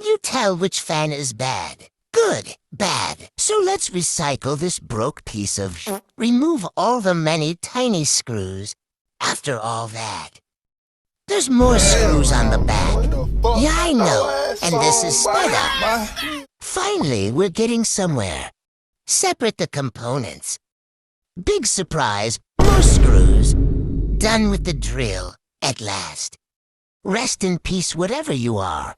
Can you tell which fan is bad? Good, bad. So let's recycle this broke piece of remove all the many tiny screws. After all that, there's more screws on the back. Yeah, I know. And this is sped up. Finally, we're getting somewhere. Separate the components. Big surprise, more screws. Done with the drill, at last. Rest in peace, whatever you are.